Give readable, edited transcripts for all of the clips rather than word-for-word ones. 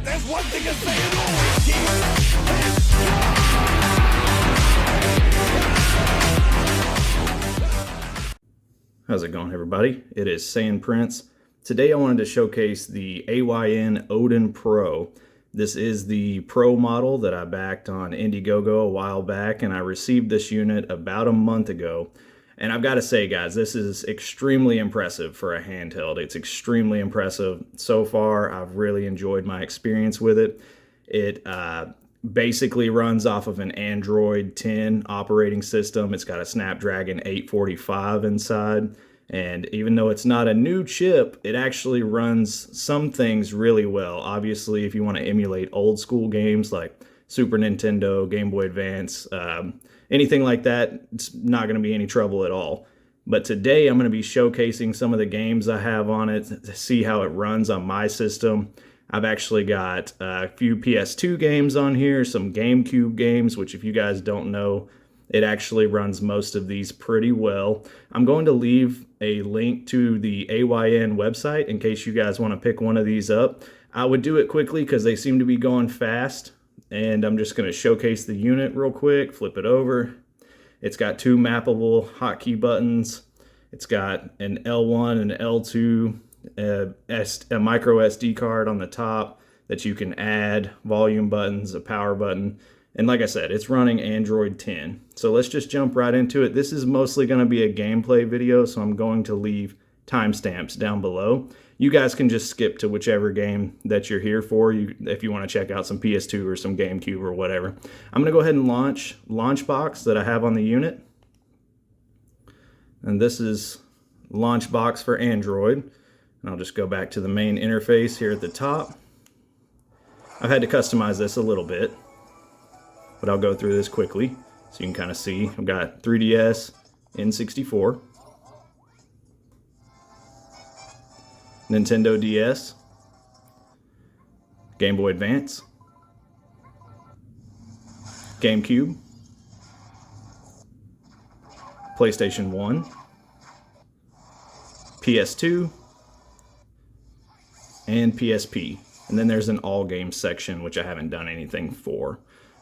but there's one thing to say and always keep it dry. How's it going, everybody? It is Saiyan Prince. Today I wanted to showcase the AYN Odin Pro. This is the Pro model that I backed on Indiegogo a while back, and I received this unit about a month ago. And I've got to say, guys, this is extremely impressive for a handheld. It's extremely impressive. So far, I've really enjoyed my experience with it. It basically runs off of an Android 10 operating system. It's got a Snapdragon 845 inside. And even though it's not a new chip, it actually runs some things really well. Obviously, if you want to emulate old school games like Super Nintendo, Game Boy Advance, anything like that, it's not going to be any trouble at all. But today I'm going to be showcasing some of the games I have on it to see how it runs on my system. I've actually got a few PS2 games on here, some GameCube games, which if you guys don't know, it actually runs most of these pretty well. I'm going to leave a link to the AYN website in case you guys want to pick one of these up. I would do it quickly because they seem to be going fast. And I'm just going to showcase the unit real quick, flip it over. It's got two mappable hotkey buttons. It's got an L1 and L2, a micro SD card on the top that you can add, volume buttons, a power button. And like I said, it's running Android 10. So let's just jump right into it. This is mostly going to be a gameplay video, so I'm going to leave timestamps down below. You guys can just skip to whichever game that you're here for, if you want to check out some PS2 or some GameCube or whatever. I'm going to go ahead and launch Launchbox that I have on the unit. And this is Launchbox for Android. And I'll just go back to the main interface here at the top. I've had to customize this a little bit, but I'll go through this quickly so you can kind of see. I've got 3DS, N64, Nintendo DS, Game Boy Advance, GameCube, PlayStation 1, PS2, and PSP. And then there's an all games section, which I haven't done anything for.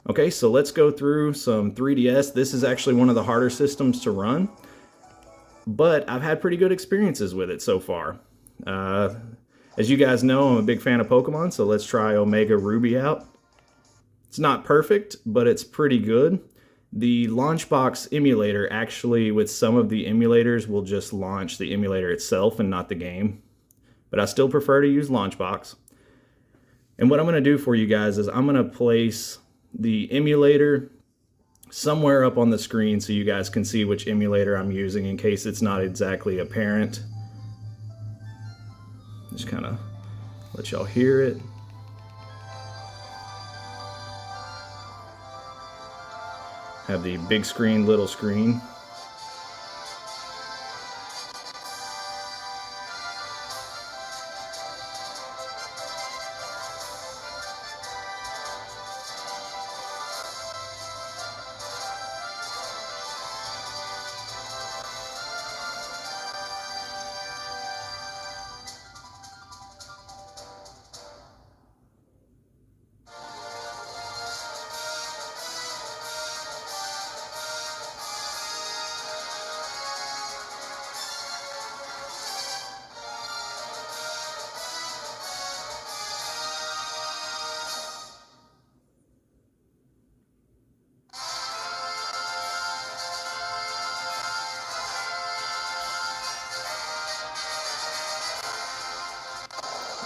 Okay, so let's go through some 3DS. This is actually one of the harder systems to run, but I've had pretty good experiences with it so far. As you guys know, I'm a big fan of Pokemon, so let's try Omega Ruby out. It's not perfect, but it's pretty good. The Launchbox emulator, actually, with some of the emulators, will just launch the emulator itself and not the game. But I still prefer to use Launchbox. And what I'm going to do for you guys is I'm going to place the emulator somewhere up on the screen so you guys can see which emulator I'm using in case it's not exactly apparent. Just kind of let y'all hear it. Have the big screen, little screen.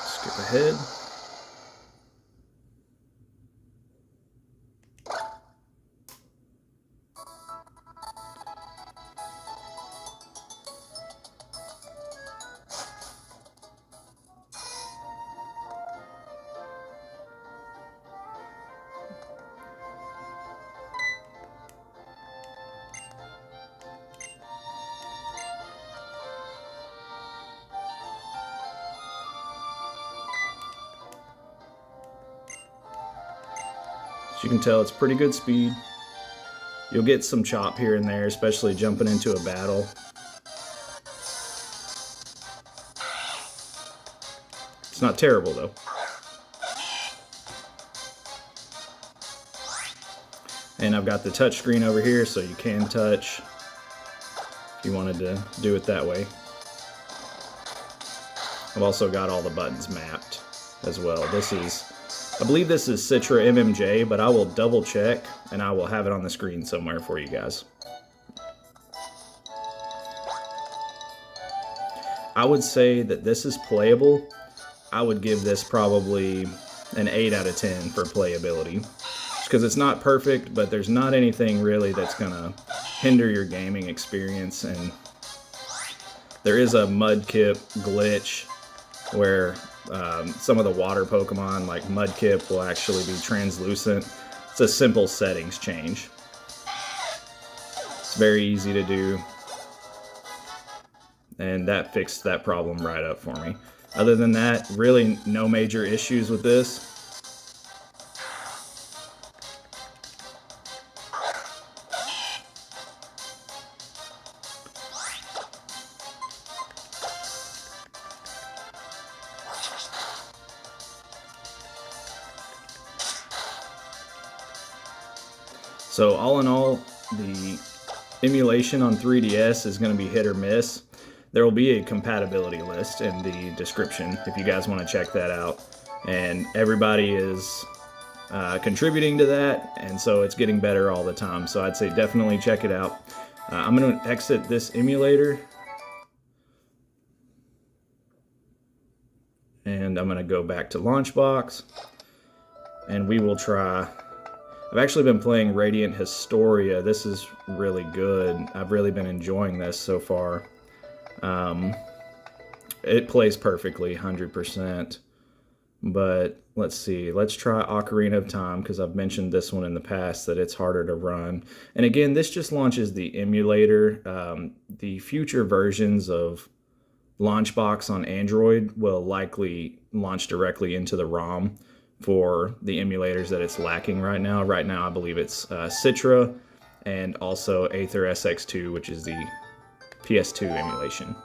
Skip ahead. As you can tell, it's pretty good speed. You'll get some chop here and there, especially jumping into a battle. It's not terrible though. And I've got the touch screen over here, so you can touch if you wanted to do it that way. I've also got all the buttons mapped as well. I believe this is Citra MMJ, but I will double check and I will have it on the screen somewhere for you guys. I would say that this is playable. I would give this probably an 8 out of 10 for playability. Just because it's not perfect, but there's not anything really that's gonna hinder your gaming experience. And there is a Mudkip glitch where some of the water Pokemon, like Mudkip, will actually be translucent. It's a simple settings change. It's very easy to do, and that fixed that problem right up for me. Other than that, really no major issues with this. So all in all, the emulation on 3DS is going to be hit or miss. There will be a compatibility list in the description if you guys want to check that out. And everybody is contributing to that, and so it's getting better all the time. So I'd say definitely check it out. I'm going to exit this emulator, and I'm going to go back to Launchbox, and we will try. I've actually been playing Radiant Historia. This is really good. I've really been enjoying this so far. It plays perfectly, 100%. But let's see. Let's try Ocarina of Time, because I've mentioned this one in the past that it's harder to run. And again, this just launches the emulator. The future versions of Launchbox on Android will likely launch directly into the ROM for the emulators that it's lacking right now. Right now, I believe it's Citra and also Aether SX2, which is the PS2 emulation.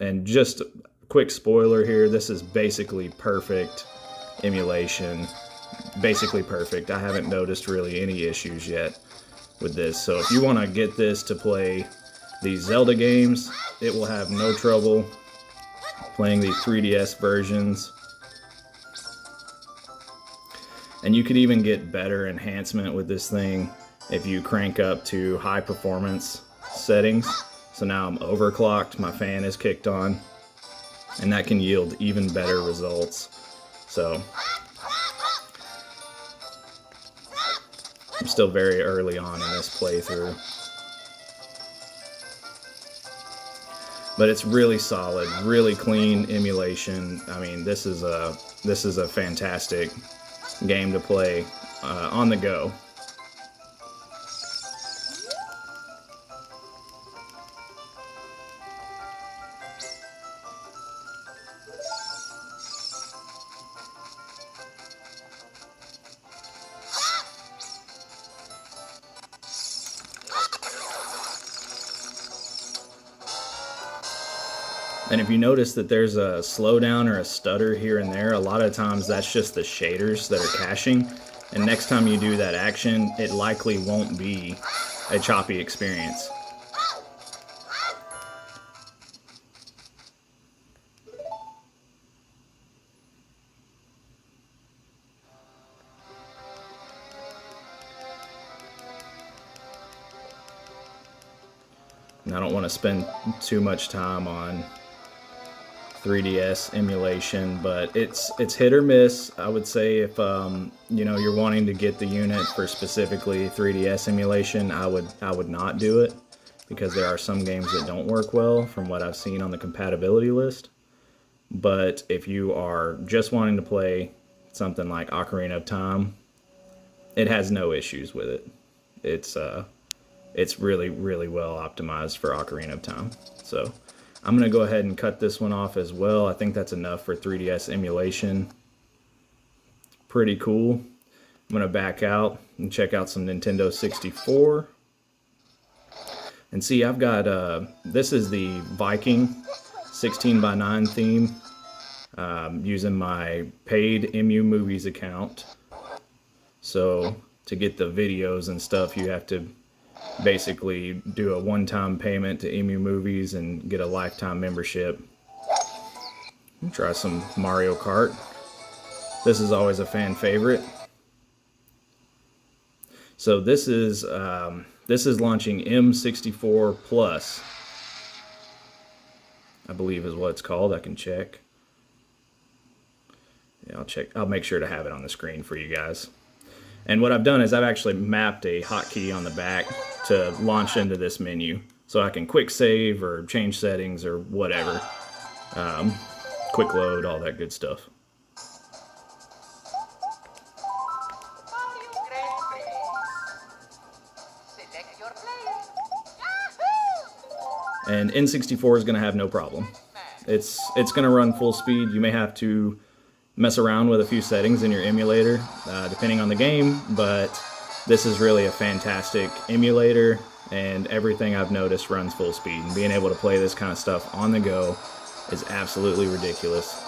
And just a quick spoiler here, this is basically perfect emulation. Basically perfect. I haven't noticed really any issues yet with this. So if you want to get this to play these Zelda games, it will have no trouble playing the 3DS versions. And you could even get better enhancement with this thing if you crank up to high performance settings. So now I'm overclocked, my fan is kicked on, and that can yield even better results. So I'm still very early on in this playthrough, but it's really solid, really clean emulation. I mean, this is a fantastic game to play on the go. And if you notice that there's a slowdown or a stutter here and there, a lot of times that's just the shaders that are caching. And next time you do that action, it likely won't be a choppy experience. And I don't want to spend too much time on 3DS emulation, but it's hit or miss. I would say if you know, you're wanting to get the unit for specifically 3DS emulation, I would not do it, because there are some games that don't work well from what I've seen on the compatibility list. But if you are just wanting to play something like Ocarina of Time, it has no issues with it. It's really, really well optimized for Ocarina of Time. So I'm going to go ahead and cut this one off as well. I think that's enough for 3DS emulation. Pretty cool. I'm going to back out and check out some Nintendo 64. And see, I've got, this is the Viking 16:9 theme. using my paid MU Movies account. So to get the videos and stuff, you have to basically do a one-time payment to MU Movies and get a lifetime membership. Try some Mario Kart. This is always a fan favorite. So this is launching M64 Plus, I believe is what it's called. I can check. Yeah, I'll check. I'll make sure to have it on the screen for you guys. And what I've done is I've actually mapped a hotkey on the back to launch into this menu, so I can quick save or change settings or whatever. Quick load, all that good stuff. And N64 is going to have no problem. It's going to run full speed. You may have to mess around with a few settings in your emulator, depending on the game, but this is really a fantastic emulator, and everything I've noticed runs full speed. And being able to play this kind of stuff on the go is absolutely ridiculous.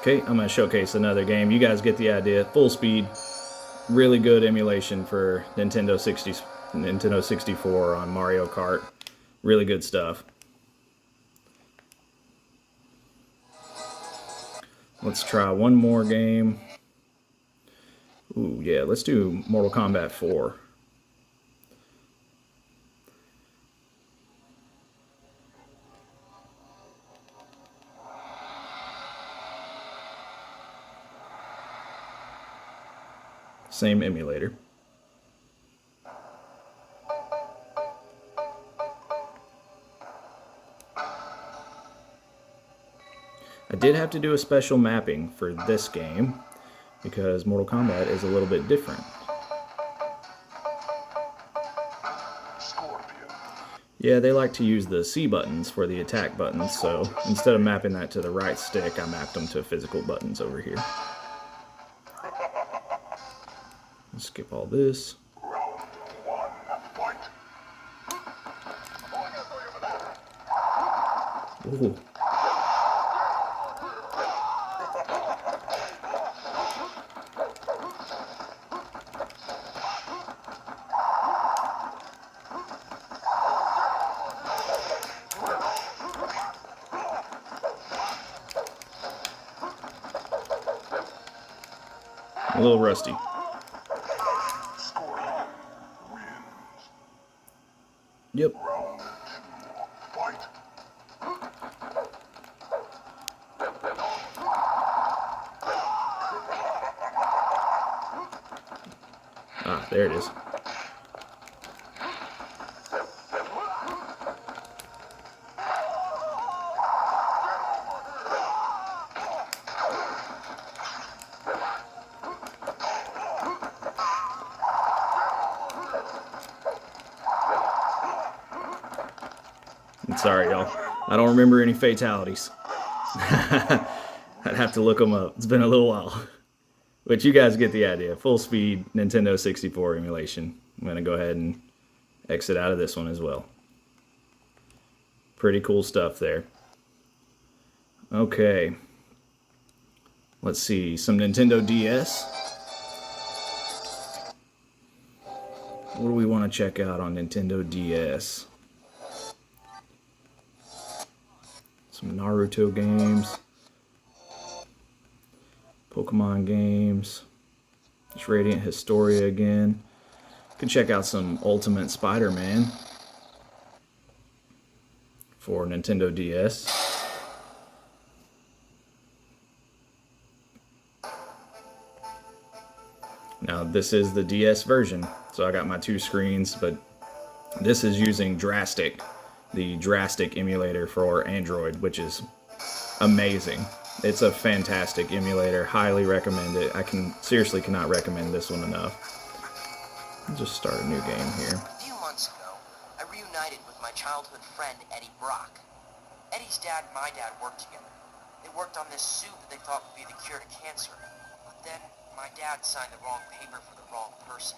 Okay, I'm going to showcase another game. You guys get the idea. Full speed, really good emulation for Nintendo 64 on Mario Kart. Really good stuff. Let's try one more game. Ooh, yeah, let's do Mortal Kombat 4. Same emulator. I did have to do a special mapping for this game because Mortal Kombat is a little bit different. Yeah, they like to use the C buttons for the attack buttons, so instead of mapping that to the right stick, I mapped them to physical buttons over here. Skip all this. Ooh. A little rusty. Yep. Ah, there it is. Sorry, y'all. I don't remember any fatalities. I'd have to look them up. It's been a little while. But you guys get the idea. Full speed Nintendo 64 emulation. I'm going to go ahead and exit out of this one as well. Pretty cool stuff there. Okay. Let's see. Some Nintendo DS. What do we want to check out on Nintendo DS? Some Naruto games, Pokemon games, just Radiant Historia again. Could check out some Ultimate Spider-Man for Nintendo DS. Now this is the DS version, so I got my 2 screens, but this is using DraStic, the DraStic emulator for Android, which is amazing. It's a fantastic emulator, highly recommend it. I seriously cannot recommend this one enough. I'll just start a new game here. A few months ago, I reunited with my childhood friend Eddie Brock. Eddie's dad and my dad worked together. They worked on this suit that they thought would be the cure to cancer. But then my dad signed the wrong paper for the wrong person.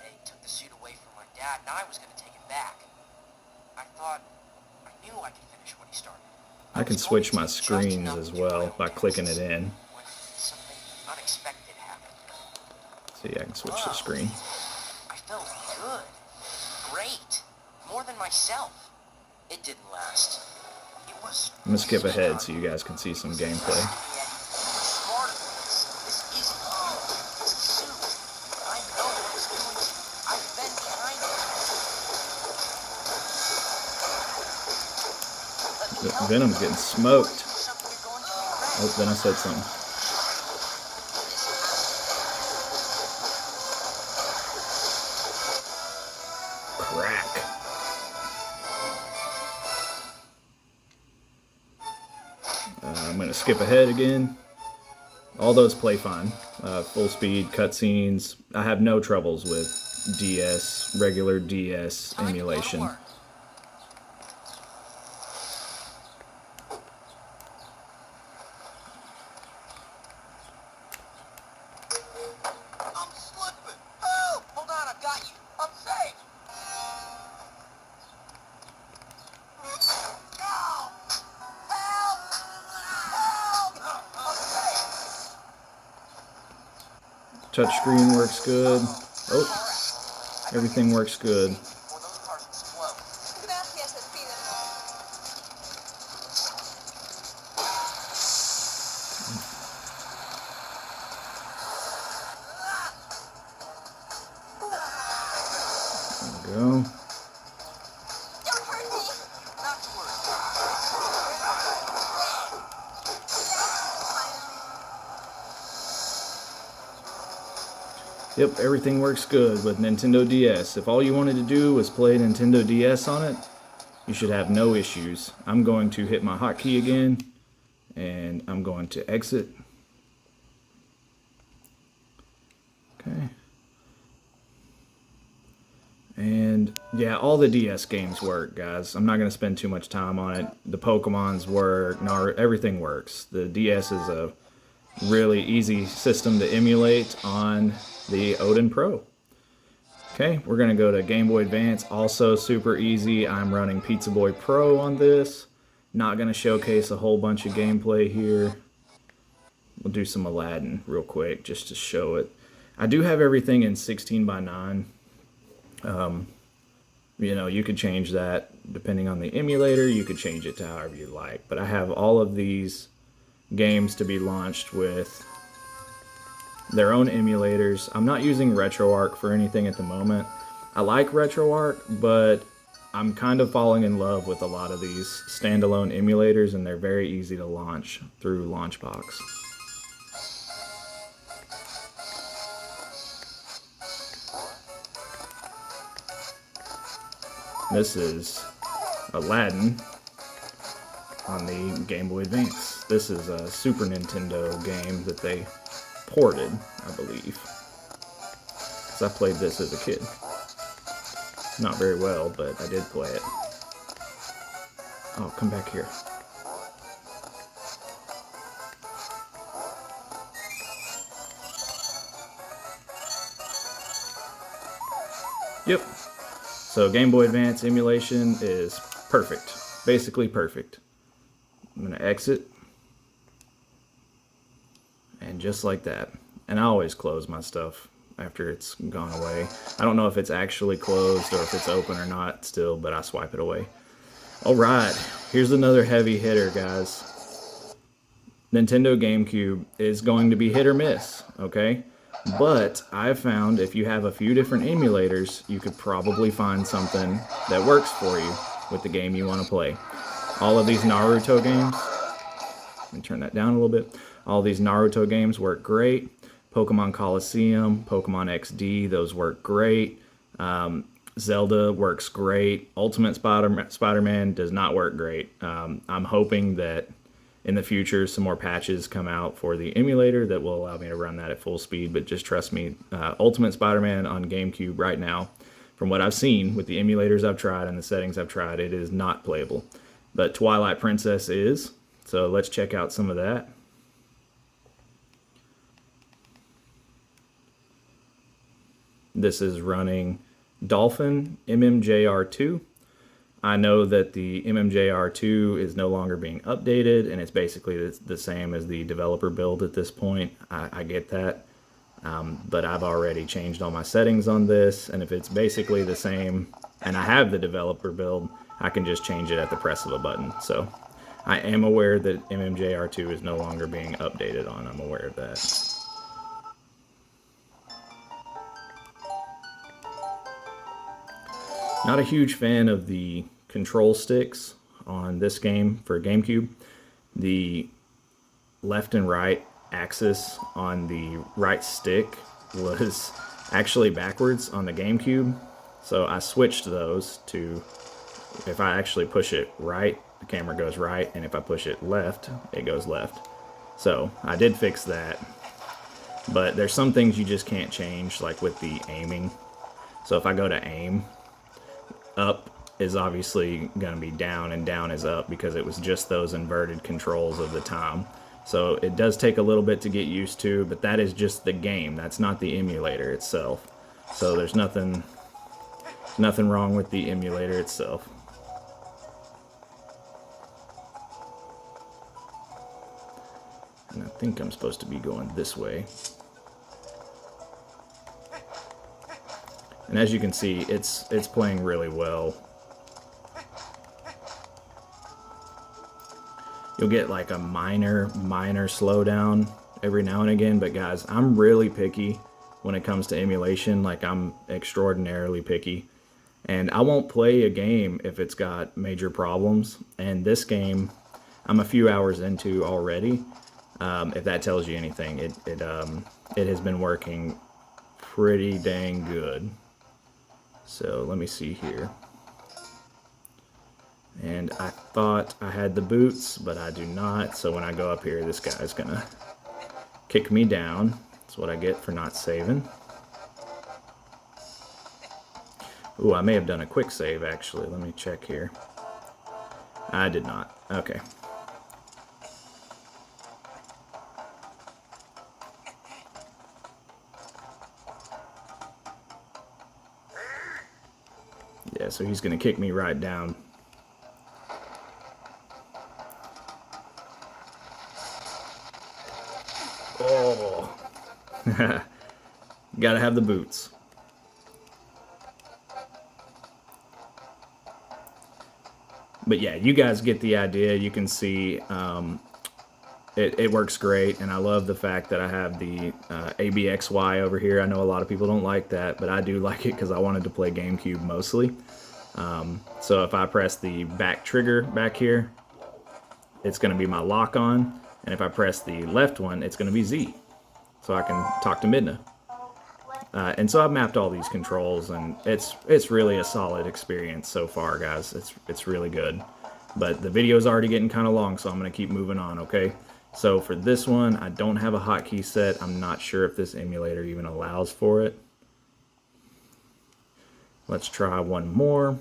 They took the suit away from my dad, and I was going to take it back. I knew I could finish what he started. I can switch my screens as well by clicking it in. When something unexpected happened. See, I can switch the screen. I felt good. Great. More than myself. It didn't last. It was... I'm gonna skip ahead so you guys can see some gameplay. Smarter than this. This isn't you. It's a suit. I know what it's doing to you. I've been behind it. Venom's getting smoked. Something you're going to regret. Oh, then I said something. Crack. I'm going to skip ahead again. All those play fine. Full speed, cutscenes. I have no troubles with DS, regular DS emulation. I'm slipping. Help! Hold on, I've got you. I'm safe. Help! Help! Help! I'm safe. Touchscreen works good. Oh, everything works good. Before those cars explode. Gracias, Espina. There we go. Don't hurt me. Not to worry. Yep, everything works good with Nintendo DS. If all you wanted to do was play Nintendo DS on it, you should have no issues. I'm going to hit my hotkey again, and I'm going to exit. Okay. And yeah, all the DS games work, guys. I'm not going to spend too much time on it. The Pokemons work, everything works. The DS is a really easy system to emulate on the Odin Pro. Okay, we're going to go to Game Boy Advance, also super easy. I'm running Pizza Boy Pro on this. Not going to showcase a whole bunch of gameplay here. We'll do some Aladdin real quick just to show it. I do have everything in 16:9. You know, you could change that depending on the emulator. You could change it to however you like. But I have all of these games to be launched with their own emulators. I'm not using RetroArch for anything at the moment. I like RetroArch, but I'm kind of falling in love with a lot of these standalone emulators, and they're very easy to launch through Launchbox. This is Aladdin on the Game Boy Advance. This is a Super Nintendo game that they ported, I believe. So I played this as a kid. Not very well, but I did play it. Oh, come back here. Yep. So Game Boy Advance emulation is perfect. Basically perfect. I'm going to exit. And just like that. And I always close my stuff after it's gone away. I don't know if it's actually closed or if it's open or not still, but I swipe it away. Alright, here's another heavy hitter, guys. Nintendo GameCube is going to be hit or miss, okay? But I've found if you have a few different emulators, you could probably find something that works for you with the game you want to play. All of these Naruto games, let me turn that down a little bit. All these Naruto games work great. Pokemon Colosseum, Pokemon XD, those work great. Zelda works great. Ultimate Spider-Man does not work great. I'm hoping that in the future some more patches come out for the emulator that will allow me to run that at full speed, but just trust me, Ultimate Spider-Man on GameCube right now, from what I've seen with the emulators I've tried and the settings I've tried, it is not playable. But Twilight Princess is, so let's check out some of that. This is running Dolphin MMJR2. I know that the MMJR2 is no longer being updated, and it's basically the same as the developer build at this point. I get that, but I've already changed all my settings on this, and if it's basically the same, and I have the developer build, I can just change it at the press of a button. So I am aware that MMJR2 is no longer being updated on. I'm aware of that. Not a huge fan of the control sticks on this game for GameCube. The left and right axis on the right stick was actually backwards on the GameCube. So I switched those to, if I actually push it right, the camera goes right, and if I push it left, it goes left. So I did fix that. But there's some things you just can't change, like with the aiming. So if I go to aim, up is obviously going to be down and down is up because it was just those inverted controls of the time. So it does take a little bit to get used to, but that is just the game. That's not the emulator itself. So there's nothing wrong with the emulator itself. And I think I'm supposed to be going this way. And as you can see, it's playing really well. You'll get like a minor slowdown every now and again, but guys, I'm really picky when it comes to emulation. Like, I'm extraordinarily picky. And I won't play a game if it's got major problems. And this game, I'm a few hours into already. If that tells you anything, it has been working pretty dang good. So let me see here. And I thought I had the boots, but I do not. So when I go up here, this guy's gonna kick me down. That's what I get for not saving. Ooh, I may have done a quick save actually. Let me check here. I did not. Okay. Yeah, so he's going to kick me right down. Oh. Gotta have the boots. But yeah, you guys get the idea. You can see it works great, and I love the fact that I have the ABXY over here. I know a lot of people don't like that, but I do like it because I wanted to play GameCube mostly. So if I press the back trigger back here, it's going to be my lock on, and if I press the left one, it's going to be Z, so I can talk to Midna. And so I've mapped all these controls, and it's really a solid experience so far, guys. It's really good. But the video's already getting kind of long, so I'm going to keep moving on, okay? So for this one, I don't have a hotkey set. I'm not sure if this emulator even allows for it. Let's try one more.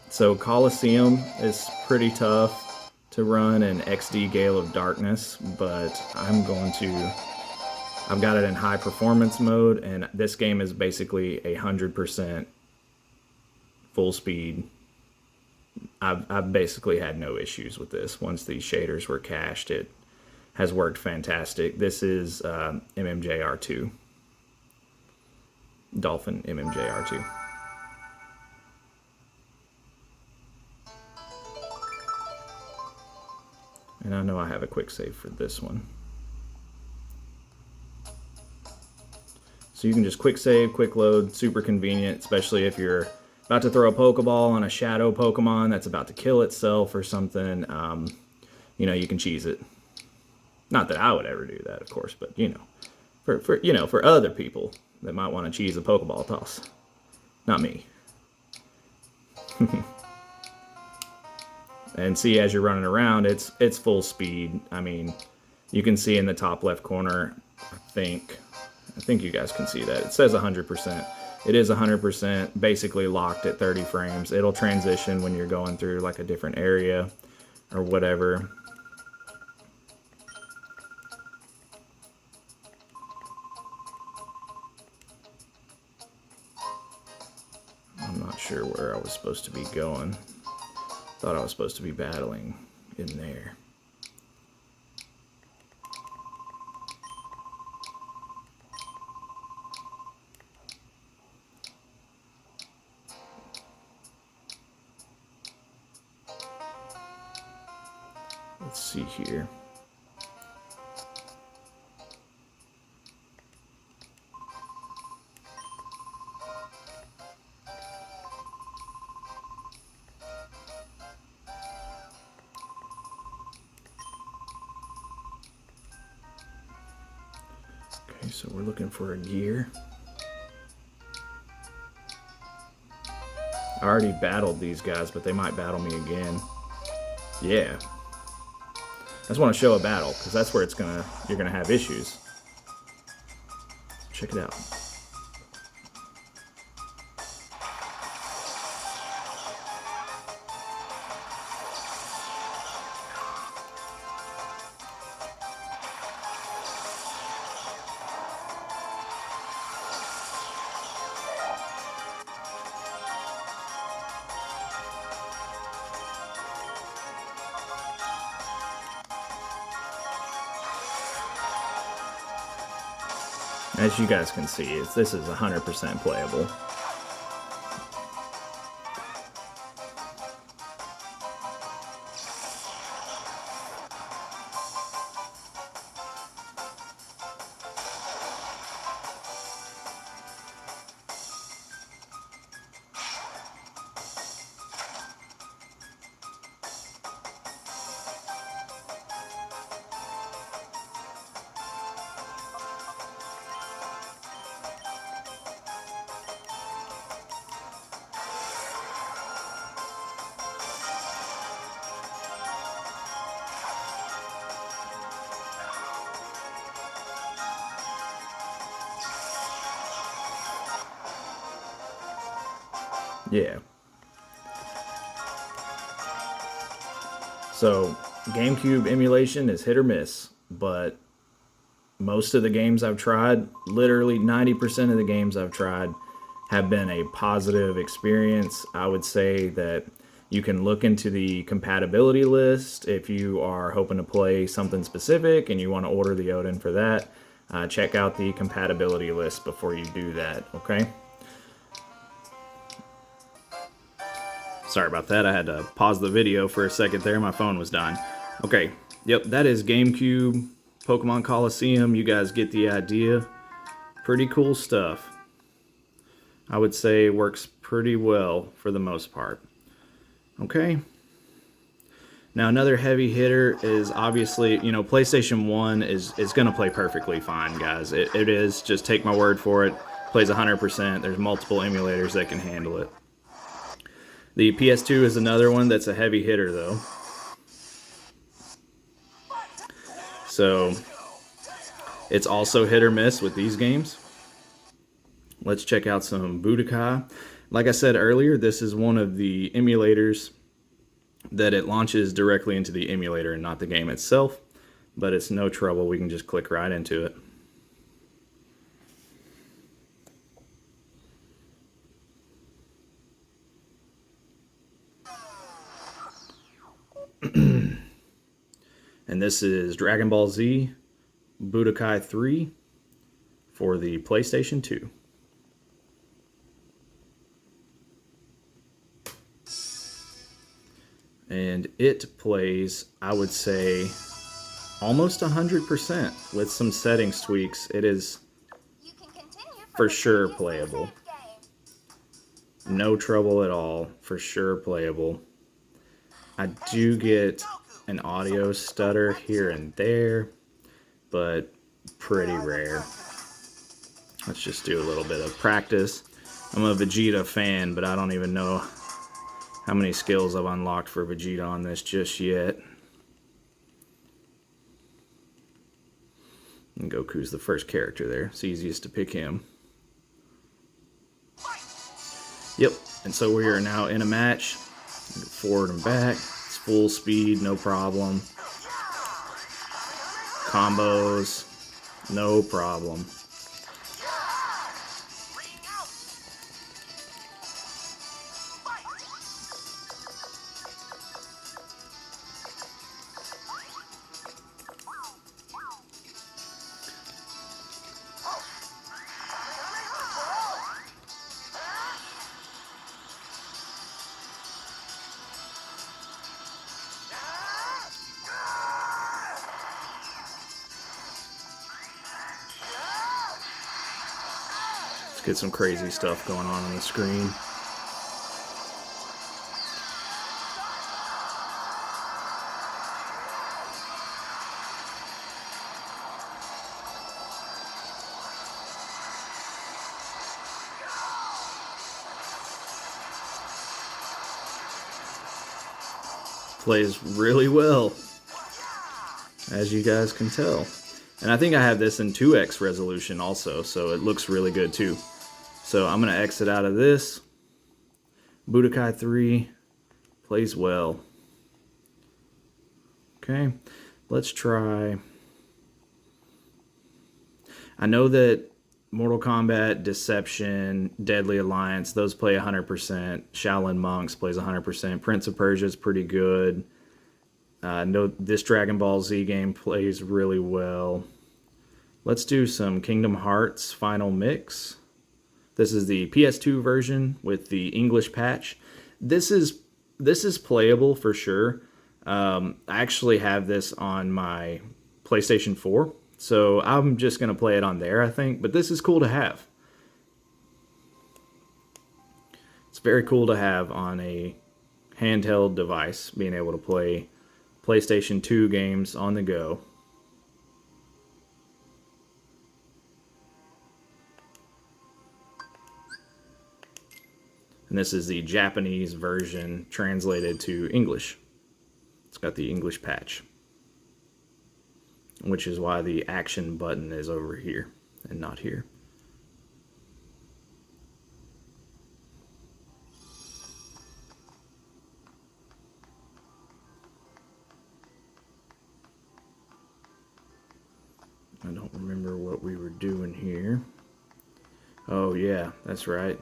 So Colosseum is pretty tough to run in XD Gale of Darkness, but I've got it in high performance mode, and this game is basically 100% full speed. I've basically had no issues with this. Once these shaders were cached, it has worked fantastic. This is MMJR2. Dolphin MMJR2. And I know I have a quick save for this one. So you can just quick save, quick load, super convenient, especially if you're about to throw a Pokeball on a shadow Pokemon that's about to kill itself or something. You know, you can cheese it. Not that I would ever do that, of course, but you know, for other people that might want to cheese a Pokeball toss. Not me. And see, as you're running around, it's full speed. I mean, you can see in the top left corner, I think you guys can see that. It says 100%. It is 100%, basically locked at 30 frames. It'll transition when you're going through like a different area or whatever. I'm not sure where I was supposed to be going. Thought I was supposed to be battling in there. Let's see here. Okay, so we're looking for a gear. I already battled these guys, but they might battle me again. Yeah. I just want to show a battle, because that's where you're gonna have issues. Check it out. As you guys can see, this is 100% playable. Yeah. So, GameCube emulation is hit or miss, but most of the games I've tried, literally 90% of the games I've tried, have been a positive experience. I would say that you can look into the compatibility list if you are hoping to play something specific and you want to order the Odin for that. Check out the compatibility list before you do that, okay? Sorry about that, I had to pause the video for a second there, my phone was dying. Okay, yep, that is GameCube, Pokemon Colosseum, you guys get the idea. Pretty cool stuff. I would say works pretty well for the most part. Okay. Now another heavy hitter is obviously, you know, PlayStation 1 is going to play perfectly fine, guys. It is, just take my word for it. Plays 100%, there's multiple emulators that can handle it. The PS2 is another one that's a heavy hitter, though. So, it's also hit or miss with these games. Let's check out some Budokai. Like I said earlier, this is one of the emulators that it launches directly into the emulator and not the game itself. But it's no trouble, we can just click right into it. And this is Dragonball Z Budokai 3 for the PlayStation 2. And it plays, I would say, almost 100% with some settings tweaks. It is for sure playable. No trouble at all, for sure playable. I do get an audio stutter here and there, but pretty rare. Let's just do a little bit of practice. I'm a Vegeta fan, but I don't even know how many skills I've unlocked for Vegeta on this just yet. And Goku's the first character there. It's easiest to pick him. Yep, and so we are now in a match. Forward and back. It's full speed, no problem. Combos, no problem. Let's get some crazy stuff going on the screen. Plays really well, as you guys can tell. And I think I have this in 2x resolution also, so it looks really good too. So I'm going to exit out of this. Budokai 3 plays well. Okay, let's try. I know that Mortal Kombat, Deception, Deadly Alliance, those play 100%. Shaolin Monks plays 100%. Prince of Persia is pretty good. I know this Dragon Ball Z game plays really well. Let's do some Kingdom Hearts Final Mix. This is the PS2 version with the English patch. This is playable for sure. I actually have this on my PlayStation 4, so I'm just going to play it on there, I think. But this is cool to have. It's very cool to have on a handheld device, being able to play PlayStation 2 games on the go. And this is the Japanese version translated to English. It's got the English patch, which is why the action button is over here and not here. I don't remember what we were doing here. Oh yeah, that's right.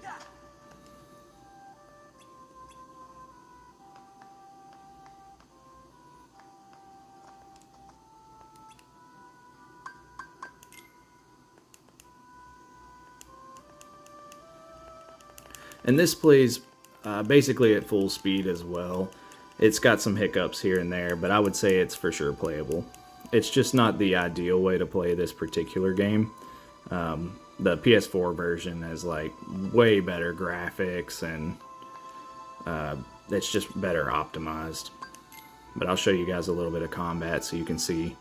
And this plays basically at full speed as well. It's got some hiccups here and there, but I would say it's for sure playable. It's just not the ideal way to play this particular game. The PS4 version has like way better graphics, and it's just better optimized. But I'll show you guys a little bit of combat so you can see.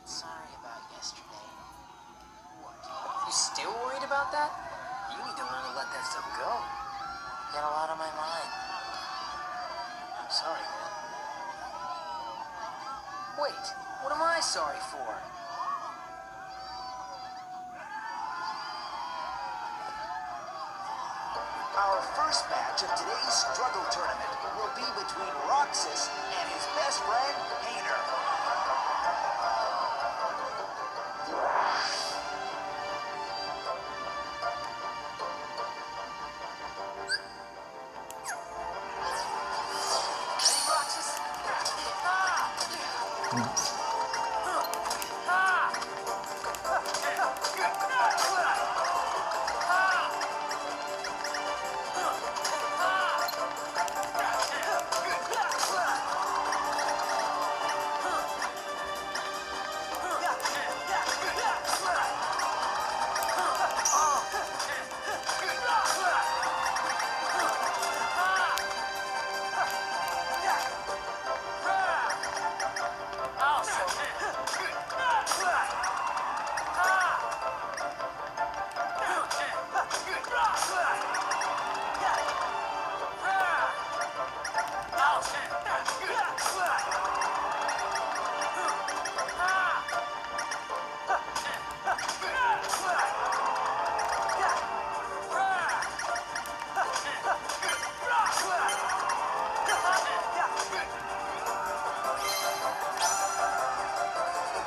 Sorry about yesterday. What? You still worried about that? You need to learn to let that stuff go. Got a lot on my mind. I'm sorry, man. Wait, what am I sorry for? Our first match of today's struggle tournament will be between Roxas and his best friend, Hayner.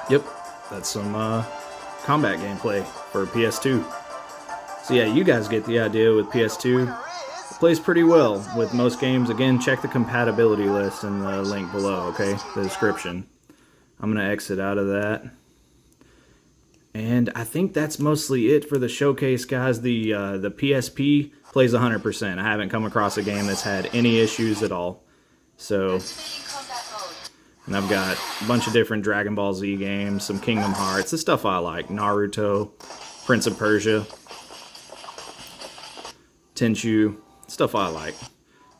Yep, that's some combat gameplay for PS2. So yeah, you guys get the idea with PS2. It plays pretty well with most games. Again, check the compatibility list in the link below, okay? The description. I'm going to exit out of that. And I think that's mostly it for the showcase, guys. The PSP plays 100%. I haven't come across a game that's had any issues at all. So, and I've got a bunch of different Dragon Ball Z games, some Kingdom Hearts, the stuff I like. Naruto, Prince of Persia, Tenchu, stuff I like.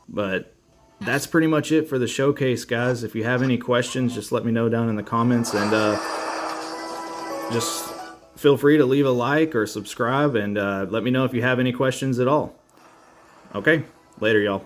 But that's pretty much it for the showcase, guys. If you have any questions, just let me know down in the comments, and just feel free to leave a like or subscribe, and let me know if you have any questions at all. Okay, later, y'all.